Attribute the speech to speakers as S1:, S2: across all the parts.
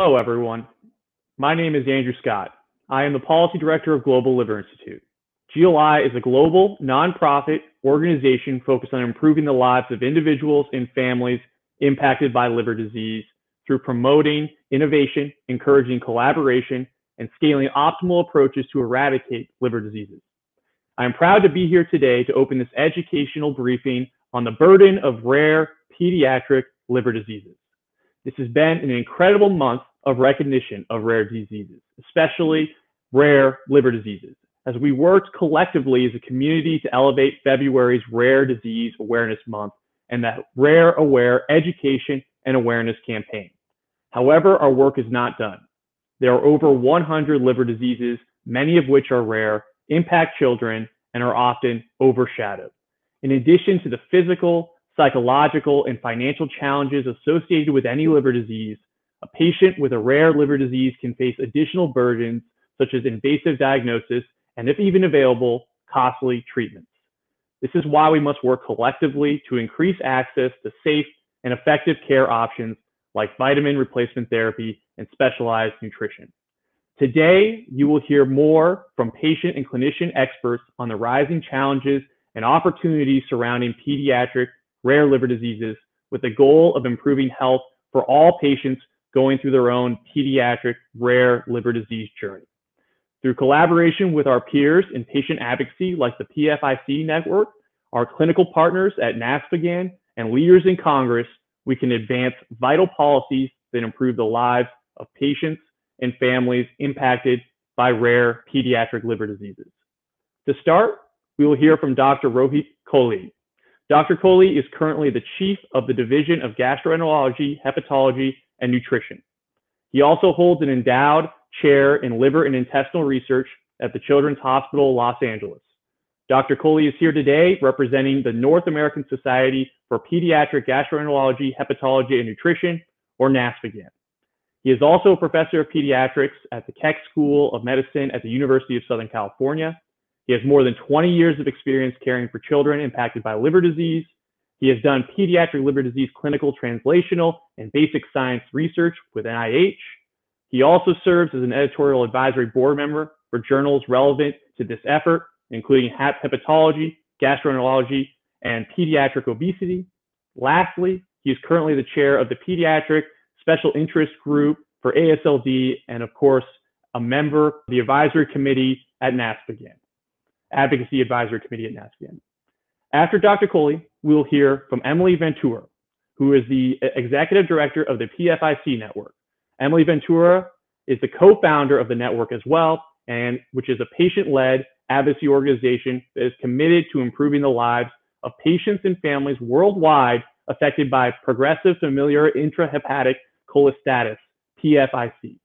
S1: Hello, everyone. My name is Andrew Scott. I am the Policy Director of Global Liver Institute. GLI is a global, nonprofit organization focused on improving the lives of individuals and families impacted by liver disease through promoting innovation, encouraging collaboration, and scaling optimal approaches to eradicate liver diseases. I am proud to be here today to open this educational briefing on the burden of rare pediatric liver diseases. This has been an incredible month of recognition of rare diseases, especially rare liver diseases, as we worked collectively as a community to elevate February's Rare Disease Awareness Month and the Rare Aware Education and Awareness Campaign. However, our work is not done. There are over 100 liver diseases, many of which are rare, impact children, and are often overshadowed. In addition to the physical, psychological, and financial challenges associated with any liver disease, a patient with a rare liver disease can face additional burdens such as invasive diagnosis and, if even available, costly treatments. This is why we must work collectively to increase access to safe and effective care options like vitamin replacement therapy and specialized nutrition. Today, you will hear more from patient and clinician experts on the rising challenges and opportunities surrounding pediatric rare liver diseases with the goal of improving health for all patients going through their own pediatric rare liver disease journey. Through collaboration with our peers in patient advocacy like the PFIC network, our clinical partners at NASPGHAN, and leaders in Congress, we can advance vital policies that improve the lives of patients and families impacted by rare pediatric liver diseases. To start, we will hear from Dr. Rohit Kohli. Dr. Kohli is currently the chief of the Division of Gastroenterology, Hepatology, and Nutrition. He also holds an endowed chair in liver and intestinal research at the Children's Hospital, Los Angeles. Dr. Kohli is here today representing the North American Society for Pediatric Gastroenterology, Hepatology, and Nutrition, or NASPGHAN. He is also a professor of pediatrics at the Keck School of Medicine at the University of Southern California. He has more than 20 years of experience caring for children impacted by liver disease. He has done pediatric liver disease clinical, translational, and basic science research with NIH. He also serves as an editorial advisory board member for journals relevant to this effort, including Hepatology, Gastroenterology, and Pediatric Obesity. Lastly, he is currently the chair of the Pediatric Special Interest Group for ASLD, and of course, a member of the advisory committee at NASPGHAN. Advocacy Advisory Committee at NASPGHAN. After Dr. Kohli, we will hear from Emily Ventura, who is the executive director of the PFIC network. Emily Ventura is the co-founder of the network as well, and which is a patient-led advocacy organization that is committed to improving the lives of patients and families worldwide affected by progressive familial intrahepatic cholestasis, PFIC.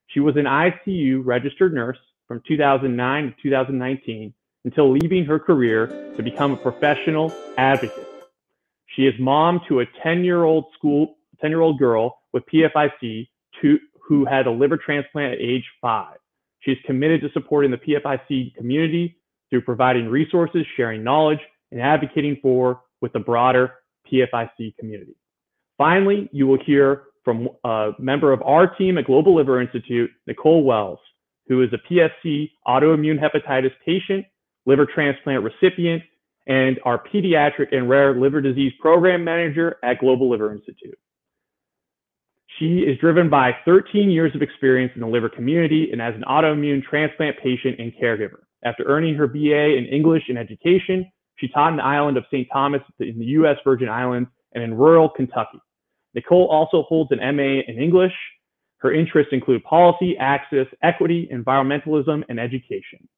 S1: She was an ICU registered nurse from 2009 to 2019 until leaving her career to become a professional advocate. She is mom to a 10-year-old girl with PFIC who had a liver transplant at age 5. She is committed to supporting the PFIC community through providing resources, sharing knowledge, and advocating with the broader PFIC community. Finally, you will hear from a member of our team at Global Liver Institute, Nicole Wells, who is a PSC autoimmune hepatitis patient, liver transplant recipient, and our pediatric and rare liver disease program manager at Global Liver Institute. She is driven by 13 years of experience in the liver community and as an autoimmune transplant patient and caregiver. After earning her BA in English and education, she taught in the island of St. Thomas in the U.S. Virgin Islands and in rural Kentucky. Nicole also holds an MA in English. Her interests include policy, access, equity, environmentalism, and education.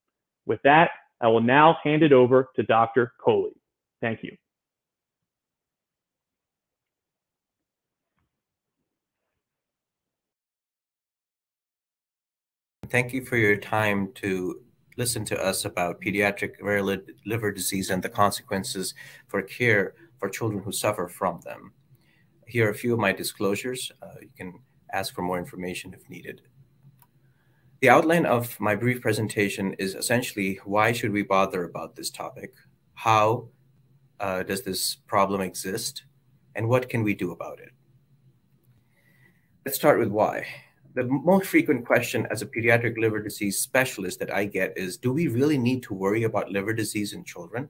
S1: With that, I will now hand it over to Dr. Kohli. Thank you.
S2: Thank you for your time to listen to us about pediatric rare liver disease and the consequences for care for children who suffer from them. Here are a few of my disclosures. You can ask for more information if needed. The outline of my brief presentation is essentially why should we bother about this topic? How does this problem exist? And what can we do about it? Let's start with why. the most frequent question as a pediatric liver disease specialist that I get is, do we really need to worry about liver disease in children?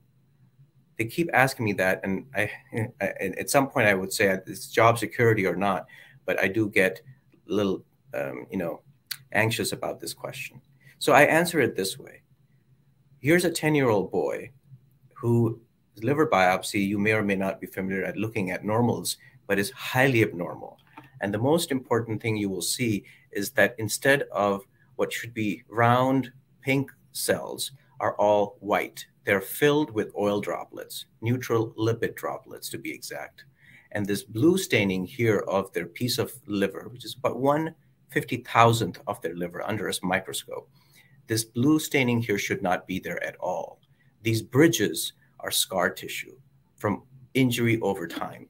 S2: They keep asking me that, and I at some point I would say it's job security or not, but I do get a little, anxious about this question. So I answer it this way. Here's a 10-year-old boy who liver biopsy, you may or may not be familiar at looking at normals, but is highly abnormal. And the most important thing you will see is that instead of what should be round pink cells are all white. They're filled with oil droplets, neutral lipid droplets to be exact. And this blue staining here of their piece of liver, which is about 1/50,000th of their liver under a microscope, this blue staining here should not be there at all. These bridges are scar tissue from injury over time.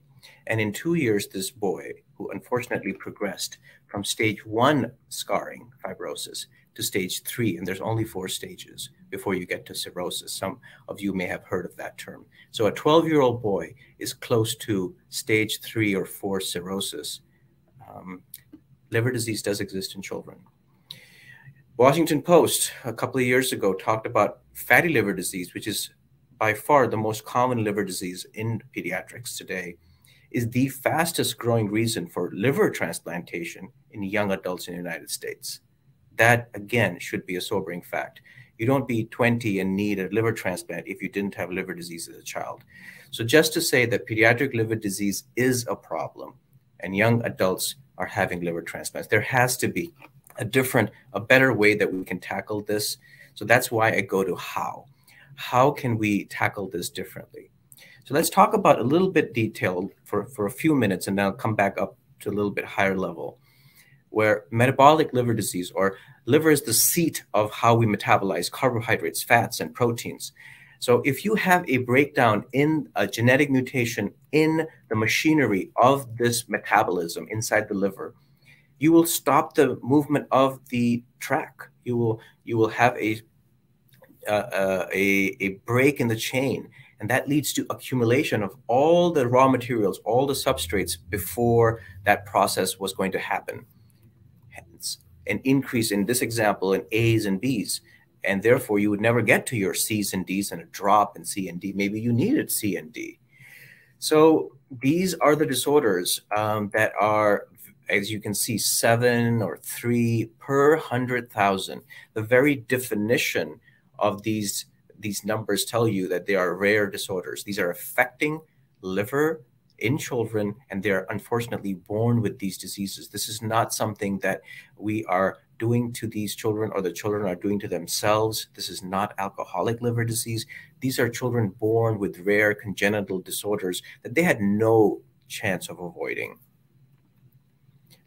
S2: And in 2 years, this boy, who unfortunately progressed from stage 1 scarring fibrosis to stage 3, and there's only 4 stages before you get to cirrhosis. Some of you may have heard of that term. So a 12-year-old boy is close to stage 3 or 4 cirrhosis. Liver disease does exist in children. Washington Post a couple of years ago talked about fatty liver disease, which is by far the most common liver disease in pediatrics today, is the fastest growing reason for liver transplantation in young adults in the United States. That, again, should be a sobering fact. You don't be 20 and need a liver transplant if you didn't have liver disease as a child. So just to say that pediatric liver disease is a problem and young adults are having liver transplants, there has to be a better way that we can tackle this. So that's why I go to how. How can we tackle this differently? So let's talk about a little bit detail for a few minutes, and then I'll come back up to a little bit higher level, where metabolic liver disease, or liver is the seat of how we metabolize carbohydrates, fats, and proteins. So if you have a breakdown in a genetic mutation in the machinery of this metabolism inside the liver, you will stop the movement of the track. You will have a break in the chain, and that leads to accumulation of all the raw materials, all the substrates before that process was going to happen. Hence, an increase in this example in A's and B's, and therefore you would never get to your C's and D's, and a drop in C and D. Maybe you needed C and D. So these are the disorders that are, as you can see, 7 or 3 per 100,000. The very definition of these numbers tell you that they are rare disorders. These are affecting liver in children, and they're unfortunately born with these diseases. This is not something that we are doing to these children or the children are doing to themselves. This is not alcoholic liver disease. These are children born with rare congenital disorders that they had no chance of avoiding.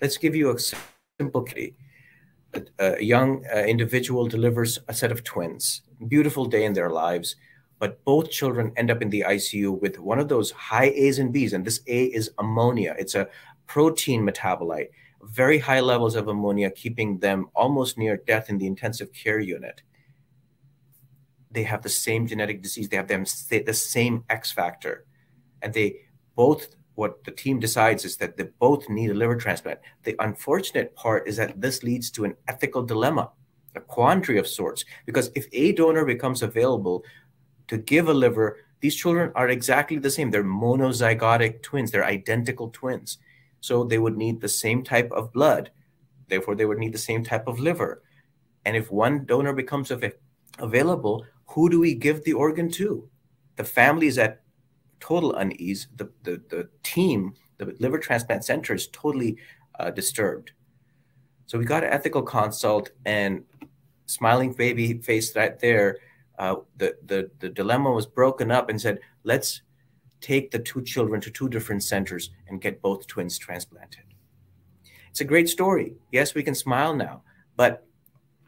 S2: Let's give you a simple case. A young individual delivers a set of twins. Beautiful day in their lives, but both children end up in the ICU with one of those high A's and B's, and this A is ammonia. It's a protein metabolite, very high levels of ammonia, keeping them almost near death in the intensive care unit. They have the same genetic disease. They have the same X factor, and they both, what the team decides is that they both need a liver transplant. The unfortunate part is that this leads to an ethical dilemma, a quandary of sorts, because if a donor becomes available to give a liver, these children are exactly the same. They're monozygotic twins. They're identical twins. So they would need the same type of blood. Therefore, they would need the same type of liver. And if one donor becomes available, who do we give the organ to? The family is at total unease. The team, the liver transplant center, is totally disturbed. So we got an ethical consult, and smiling baby face right there, the dilemma was broken up and said, let's take the 2 children to 2 different centers and get both twins transplanted. It's a great story. Yes, we can smile now, but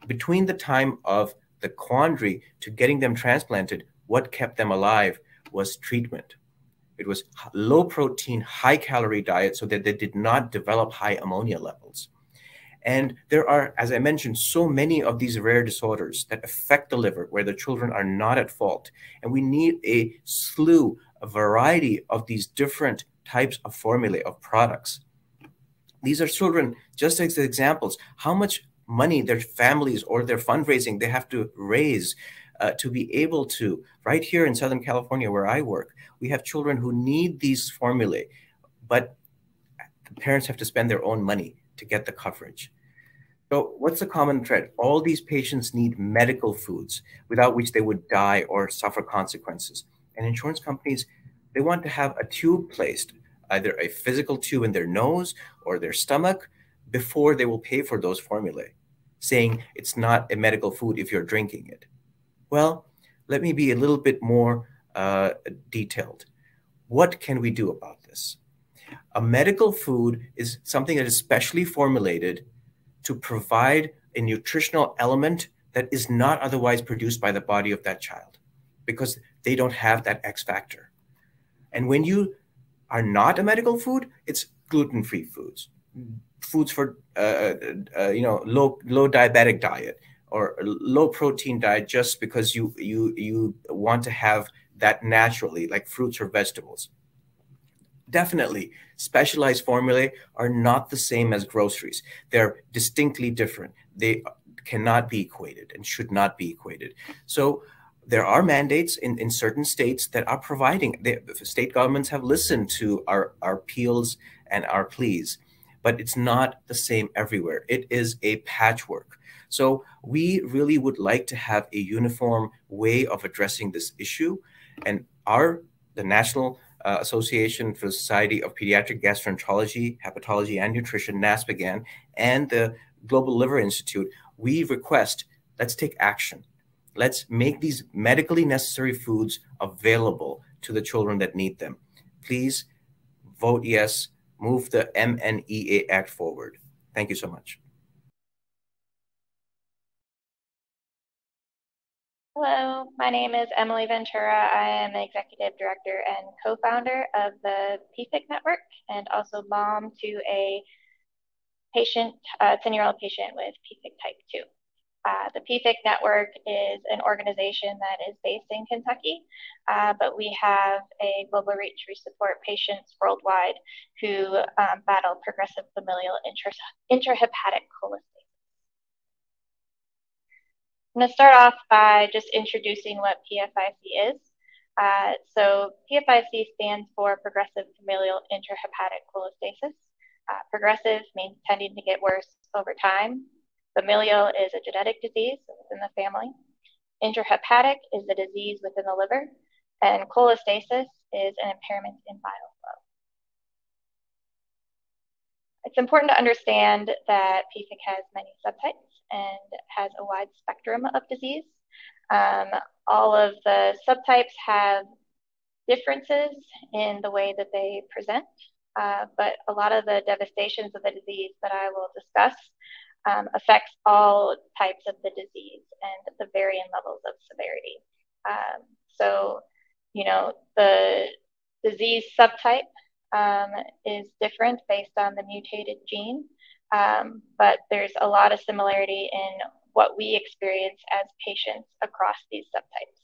S2: between the time of the quandary to getting them transplanted, what kept them alive was treatment. It was low protein, high calorie diet so that they did not develop high ammonia levels. And there are, as I mentioned, so many of these rare disorders that affect the liver where the children are not at fault. And we need a slew, a variety of these different types of formulae of products. These are children, just as examples, how much money their families or their fundraising they have to raise to be able to, right here in Southern California where I work, we have children who need these formulae, but the parents have to spend their own money to get the coverage. So what's the common thread? All these patients need medical foods without which they would die or suffer consequences. And insurance companies, they want to have a tube placed, either a physical tube in their nose or their stomach, before they will pay for those formulae, saying it's not a medical food if you're drinking it. Well, let me be a little bit more detailed. What can we do about this? A medical food is something that is specially formulated to provide a nutritional element that is not otherwise produced by the body of that child because they don't have that X factor. And when you are not a medical food, it's gluten-free foods, foods for low diabetic diet or low protein diet, just because you want to have that naturally, like fruits or vegetables. Definitely, specialized formulae are not the same as groceries. They're distinctly different. They cannot be equated and should not be equated. So there are mandates in certain states that are providing. The state governments have listened to our appeals and our pleas, but it's not the same everywhere. It is a patchwork. So we really would like to have a uniform way of addressing this issue. And the National Association for the Society of Pediatric Gastroenterology, Hepatology, and Nutrition, NASPGHAN, and the Global Liver Institute, we request, let's take action. Let's make these medically necessary foods available to the children that need them. Please vote yes, move the MNEA Act forward. Thank you so much.
S3: Hello, my name is Emily Ventura. I am the Executive Director and co-founder of the Pfig network and also mom to a patient, 10-year-old patient with Pfig type 2. The Pfig network is an organization that is based in Kentucky, but we have a global reach. We support patients worldwide who battle progressive familial intrahepatic cholestasis. I'm going to start off by just introducing what PFIC is. So PFIC stands for Progressive Familial Intrahepatic Cholestasis. Progressive means tending to get worse over time. Familial is a genetic disease within the family. Intrahepatic is a disease within the liver. And cholestasis is an impairment in bile flow. It's important to understand that Pfig has many subtypes and has a wide spectrum of disease. All of the subtypes have differences in the way that they present, but a lot of the devastations of the disease that I will discuss affects all types of the disease and the varying levels of severity. So, you know, the disease subtype is different based on the mutated gene, but there's a lot of similarity in what we experience as patients across these subtypes.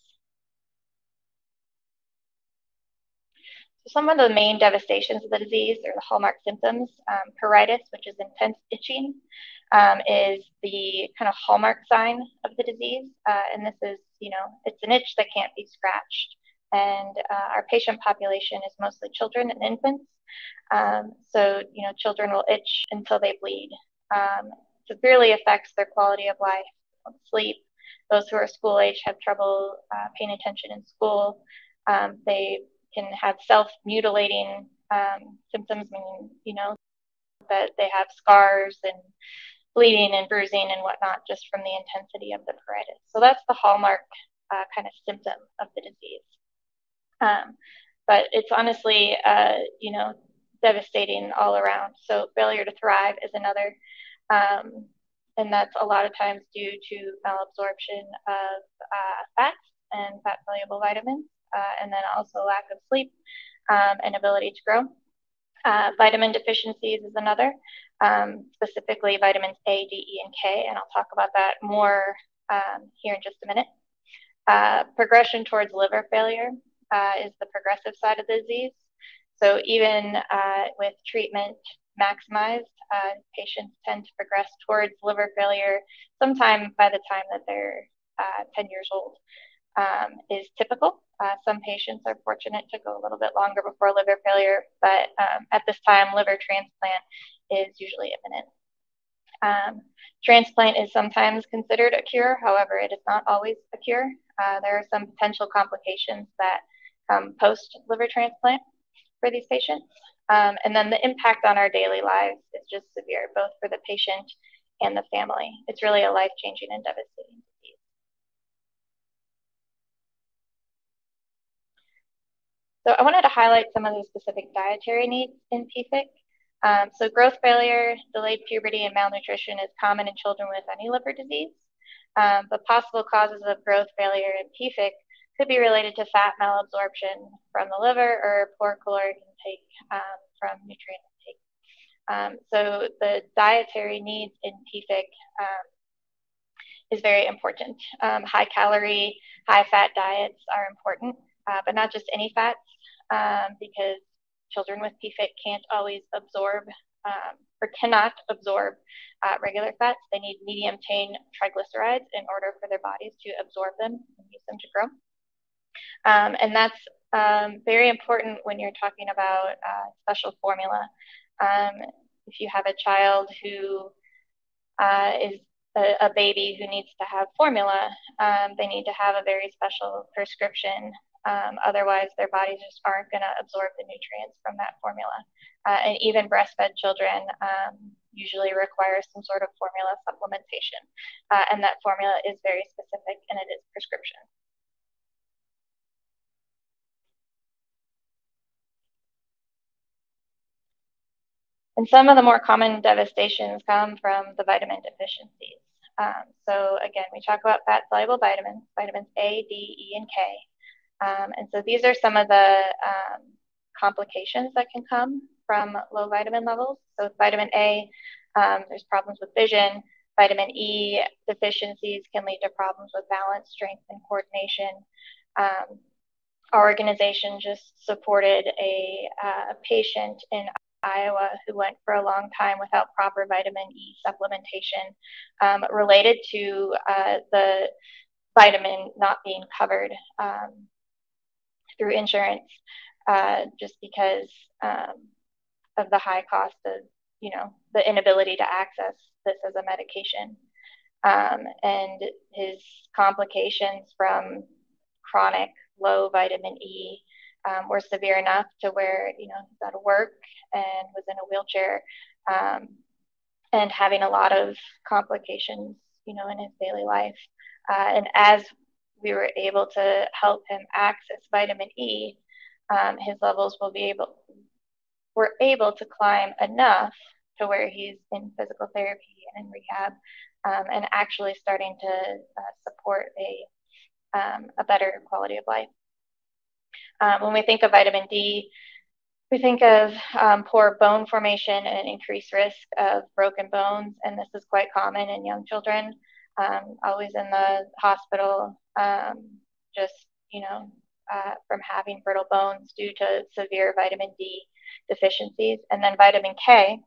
S3: So some of the main devastations of the disease are the hallmark symptoms. Pruritus, which is intense itching, is the kind of hallmark sign of the disease. And this is, you know, it's an itch that can't be scratched. And our patient population is mostly children and infants. So, you know, children will itch until they bleed. Severely affects their quality of life, sleep. Those who are school age have trouble paying attention in school. They can have self-mutilating symptoms, meaning, you know, that they have scars and bleeding and bruising and whatnot just from the intensity of the pruritus. So that's the hallmark kind of symptom of the disease. But it's honestly, you know, devastating all around. So failure to thrive is another, and that's a lot of times due to malabsorption of fats and fat-soluble vitamins, and then also lack of sleep and ability to grow. Vitamin deficiencies is another, specifically vitamins A, D, E, and K, and I'll talk about that more here in just a minute. Progression towards liver failure is the progressive side of the disease. So even with treatment, maximized, patients tend to progress towards liver failure sometime by the time that they're 10 years old. Is typical. Some patients are fortunate to go a little bit longer before liver failure, but at this time, liver transplant is usually imminent. Transplant is sometimes considered a cure. However, it is not always a cure. There are some potential complications that come post liver transplant for these patients. And then the impact on our daily lives is just severe, both for the patient and the family. It's really a life-changing and devastating disease. So I wanted to highlight some of the specific dietary needs in Pfig. So growth failure, delayed puberty, and malnutrition is common in children with any liver disease. But possible causes of growth failure in Pfig could be related to fat malabsorption from the liver or poor caloric intake from nutrient intake. So the dietary needs in Pfig is very important. High calorie, high fat diets are important, but not just any fats, because children with Pfig can't always absorb or cannot absorb regular fats. They need medium chain triglycerides in order for their bodies to absorb them and use them to grow. And that's very important when you're talking about special formula. If you have a child who is a baby who needs to have formula, they need to have a very special prescription. Otherwise, their bodies just aren't going to absorb the nutrients from that formula. And even breastfed children usually require some sort of formula supplementation. And that formula is very specific, and it is prescription. And some of the more common devastations come from the vitamin deficiencies. So again, we talk about fat-soluble vitamins, vitamins A, D, E, and K. And so these are some of the complications that can come from low vitamin levels. So with vitamin A, there's problems with vision. Vitamin E deficiencies can lead to problems with balance, strength, and coordination. Our organization just supported a patient in Iowa who went for a long time without proper vitamin E supplementation related to the vitamin not being covered through insurance, just because of the high cost of, the inability to access this as a medication. And his complications from chronic low vitamin E were severe enough to where, he's out of work and was in a wheelchair and having a lot of complications, in his daily life. And as we were able to help him access vitamin E, his levels were able to climb enough to where he's in physical therapy and in rehab, and actually starting to support a better quality of life. When we think of vitamin D, we think of poor bone formation and an increased risk of broken bones, and this is quite common in young children, always in the hospital, from having brittle bones due to severe vitamin D deficiencies. And then vitamin K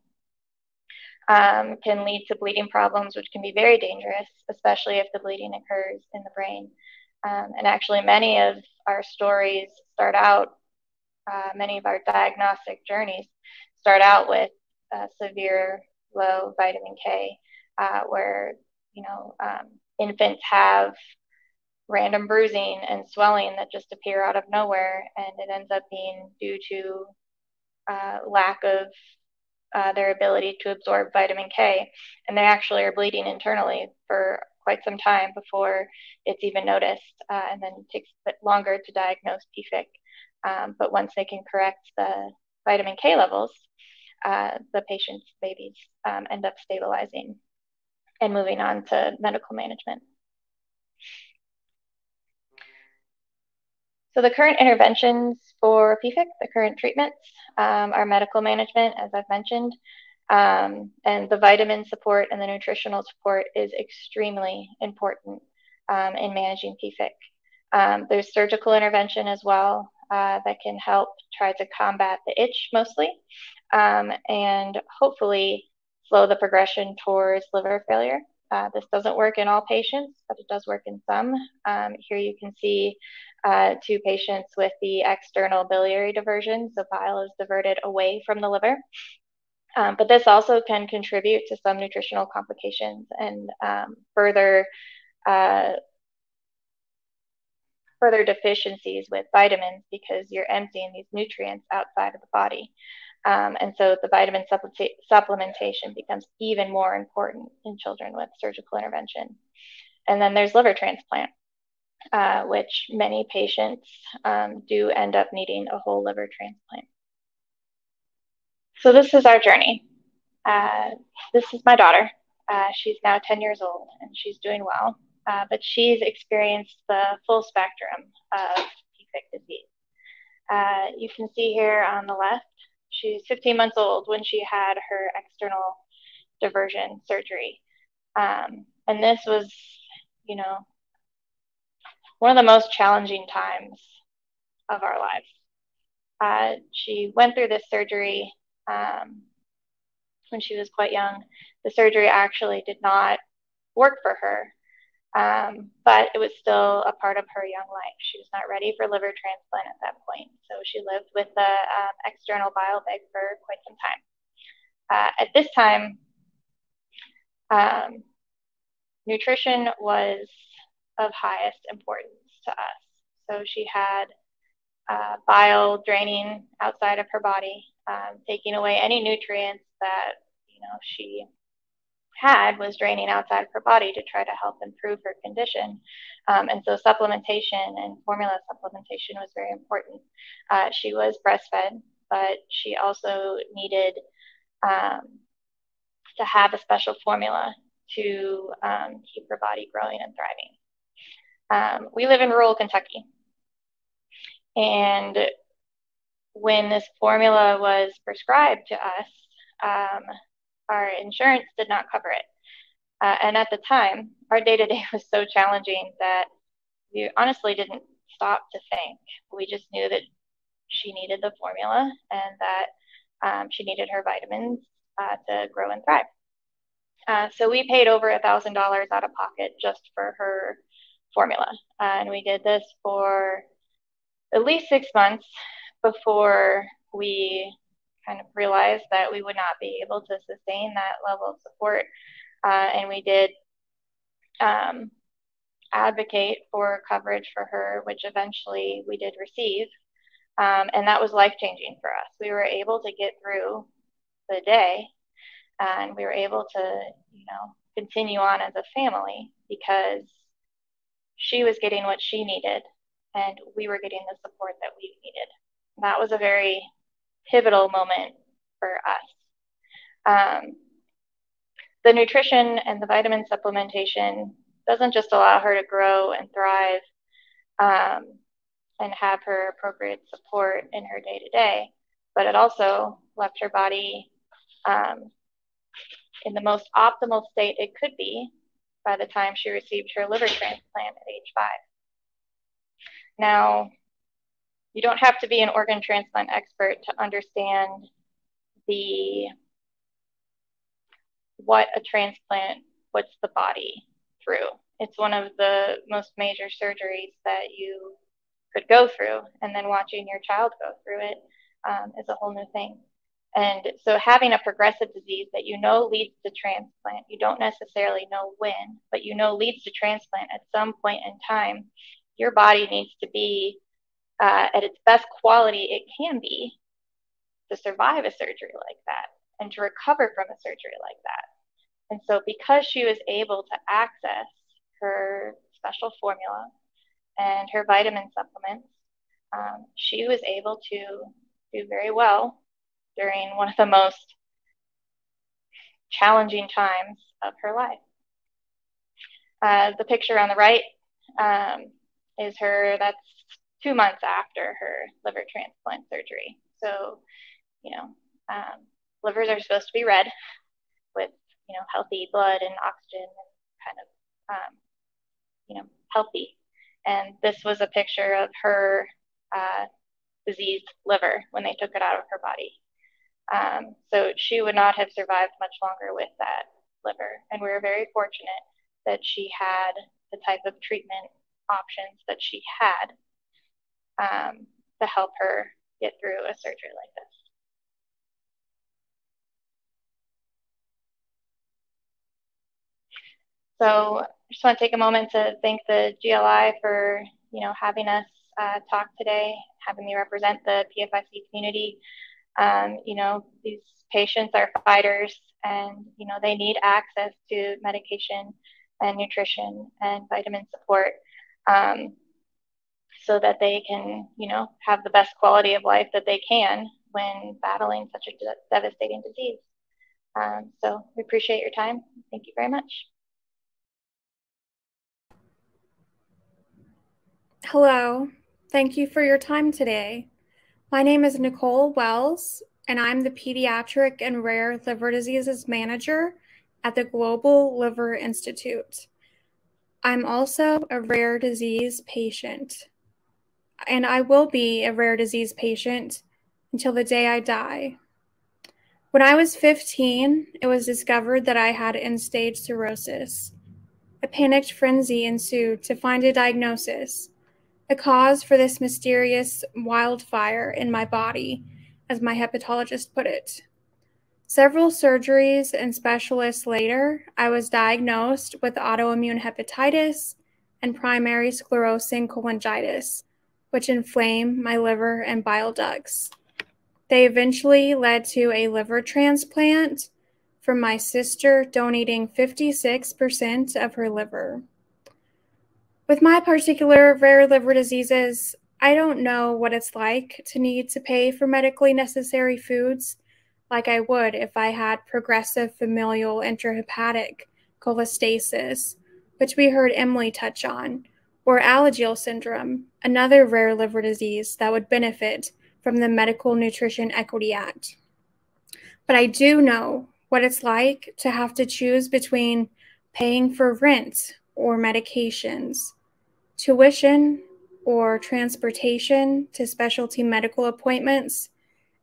S3: can lead to bleeding problems, which can be very dangerous, especially if the bleeding occurs in the brain. And actually, many of our stories start out, many of our diagnostic journeys start out with severe low vitamin K, where, infants have random bruising and swelling that just appear out of nowhere, and it ends up being due to lack of their ability to absorb vitamin K, and they actually are bleeding internally for quite some time before it's even noticed, and then it takes a bit longer to diagnose Pfig. But once they can correct the vitamin K levels, the patient's babies end up stabilizing and moving on to medical management. So the current interventions for Pfig, the current treatments, are medical management, as I've mentioned, and the vitamin support and the nutritional support is extremely important in managing Pfig. There's surgical intervention as well that can help try to combat the itch mostly, and hopefully slow the progression towards liver failure. This doesn't work in all patients, but it does work in some. Here you can see 2 patients with the external biliary diversion, so bile is diverted away from the liver. But this also can contribute to some nutritional complications and further deficiencies with vitamins, because you're emptying these nutrients outside of the body. And so the vitamin supplementation becomes even more important in children with surgical intervention. And then there's liver transplant, which many patients do end up needing a whole liver transplant. So this is our journey. This is my daughter. She's now 10 years old and she's doing well, but she's experienced the full spectrum of Pfig disease. You can see here on the left, she's 15 months old when she had her external diversion surgery. And this was, you know, one of the most challenging times of our lives. She went through this surgery when she was quite young. The surgery actually did not work for her, but it was still a part of her young life. She was not ready for liver transplant at that point, so she lived with the external bile bag for quite some time. At this time, nutrition was of highest importance to us. So she had bile draining outside of her body, taking away any nutrients that she had was draining outside of her body to try to help improve her condition. And so supplementation and formula supplementation was very important. She was breastfed, but she also needed to have a special formula to keep her body growing and thriving. We live in rural Kentucky, and when this formula was prescribed to us, our insurance did not cover it. And at the time, our day-to-day was so challenging that we honestly didn't stop to think. We just knew that she needed the formula and that she needed her vitamins to grow and thrive. So we paid over $1,000 out of pocket just for her formula. And we did this for at least 6 months before we kind of realized that we would not be able to sustain that level of support. And we did advocate for coverage for her, which eventually we did receive. And that was life-changing for us. We were able to get through the day, and we were able to, continue on as a family because she was getting what she needed, and we were getting the support that we needed. That was a very pivotal moment for us. The nutrition and the vitamin supplementation doesn't just allow her to grow and thrive and have her appropriate support in her day-to-day, but it also left her body in the most optimal state it could be by the time she received her liver transplant at age 5. Now, you don't have to be an organ transplant expert to understand what a transplant puts the body through. It's one of the most major surgeries that you could go through, and then watching your child go through it is a whole new thing. And so having a progressive disease that leads to transplant, you don't necessarily know when, but leads to transplant at some point in time, your body needs to be at its best quality it can be to survive a surgery like that and to recover from a surgery like that. And so because she was able to access her special formula and her vitamin supplements, she was able to do very well during one of the most challenging times of her life. The picture on the right is her. That's 2 months after her liver transplant surgery. So, livers are supposed to be red with, healthy blood and oxygen and kind of, healthy. And this was a picture of her diseased liver when they took it out of her body. So she would not have survived much longer with that liver. And we were very fortunate that she had the type of treatment options that she had to help her get through a surgery like this. So I just want to take a moment to thank the GLI for, having us talk today, having me represent the PFIC community. These patients are fighters, and, they need access to medication and nutrition and vitamin support so that they can, have the best quality of life that they can when battling such a devastating disease. So we appreciate your time. Thank you very much.
S4: Hello, thank you for your time today. My name is Nicole Wells, and I'm the Pediatric and Rare Liver Diseases Manager at the Global Liver Institute. I'm also a rare disease patient, and I will be a rare disease patient until the day I die. When I was 15, it was discovered that I had end-stage cirrhosis. A panicked frenzy ensued to find a diagnosis, a cause for this mysterious wildfire in my body, as my hepatologist put it. Several surgeries and specialists later, I was diagnosed with autoimmune hepatitis and primary sclerosing cholangitis, which inflame my liver and bile ducts. They eventually led to a liver transplant from my sister donating 56% of her liver. With my particular rare liver diseases, I don't know what it's like to need to pay for medically necessary foods like I would if I had progressive familial intrahepatic cholestasis, which we heard Emily touch on, or Alagille syndrome, another rare liver disease that would benefit from the Medical Nutrition Equity Act. But I do know what it's like to have to choose between paying for rent or medications, tuition or transportation to specialty medical appointments,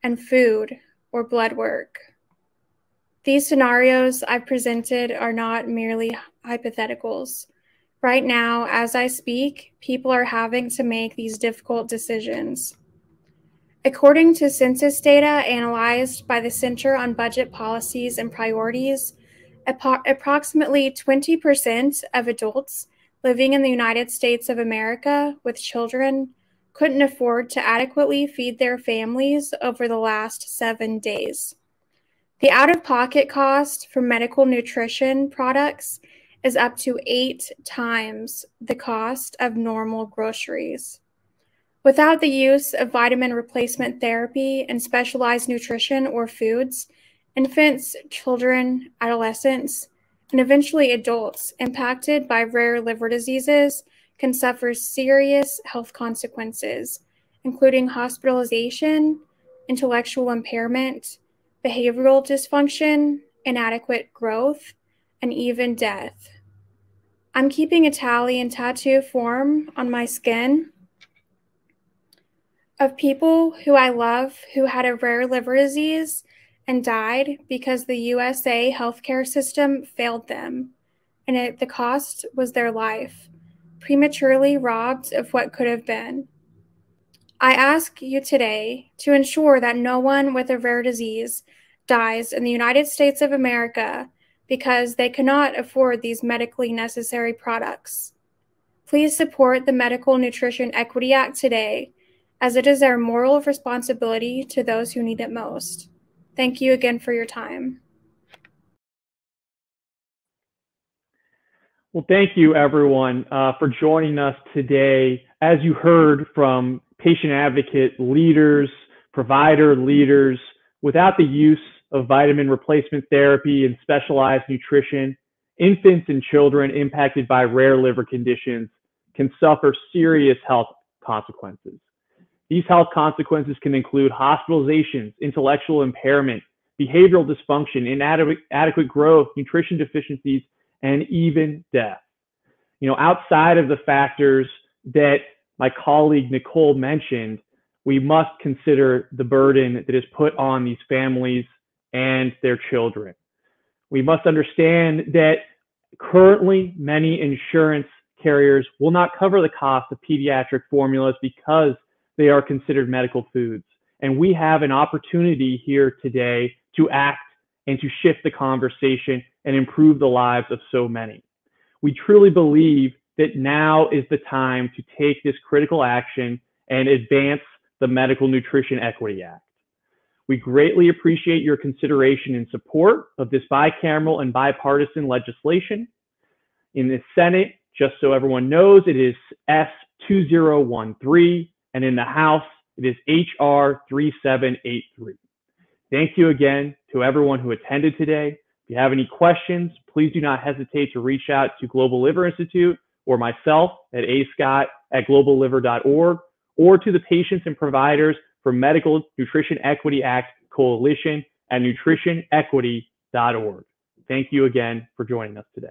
S4: and food or blood work. These scenarios I've presented are not merely hypotheticals. Right now, as I speak, people are having to make these difficult decisions. According to census data analyzed by the Center on Budget Policies and Priorities, approximately 20% of adults living in the United States of America with children couldn't afford to adequately feed their families over the last 7 days. The out-of-pocket cost for medical nutrition products is up to 8 times the cost of normal groceries. Without the use of vitamin replacement therapy and specialized nutrition or foods, infants, children, adolescents, and eventually adults impacted by rare liver diseases can suffer serious health consequences, including hospitalization, intellectual impairment, behavioral dysfunction, inadequate growth, and even death. I'm keeping a tally in tattoo form on my skin of people who I love who had a rare liver disease and died because the USA healthcare system failed them, and the cost was their life, prematurely robbed of what could have been. I ask you today to ensure that no one with a rare disease dies in the United States of America because they cannot afford these medically necessary products. Please support the Medical Nutrition Equity Act today, as it is our moral responsibility to those who need it most. Thank you again for your time.
S1: Well, thank you, everyone, for joining us today. As you heard from patient advocate leaders, provider leaders, without the use of vitamin replacement therapy and specialized nutrition, infants and children impacted by rare liver conditions can suffer serious health consequences. These health consequences can include hospitalizations, intellectual impairment, behavioral dysfunction, inadequate growth, nutrition deficiencies, and even death. Outside of the factors that my colleague Nicole mentioned, we must consider the burden that is put on these families and their children. We must understand that currently many insurance carriers will not cover the cost of pediatric formulas because they are considered medical foods. And we have an opportunity here today to act and to shift the conversation and improve the lives of so many. We truly believe that now is the time to take this critical action and advance the Medical Nutrition Equity Act. We greatly appreciate your consideration and support of this bicameral and bipartisan legislation. In the Senate, just so everyone knows, it is S2013, and in the House, it is HR 3783. Thank you again to everyone who attended today. If you have any questions, please do not hesitate to reach out to Global Liver Institute or myself at ascott@globalliver.org, or to the patients and providers from Medical Nutrition Equity Act Coalition at nutritionequity.org. Thank you again for joining us today.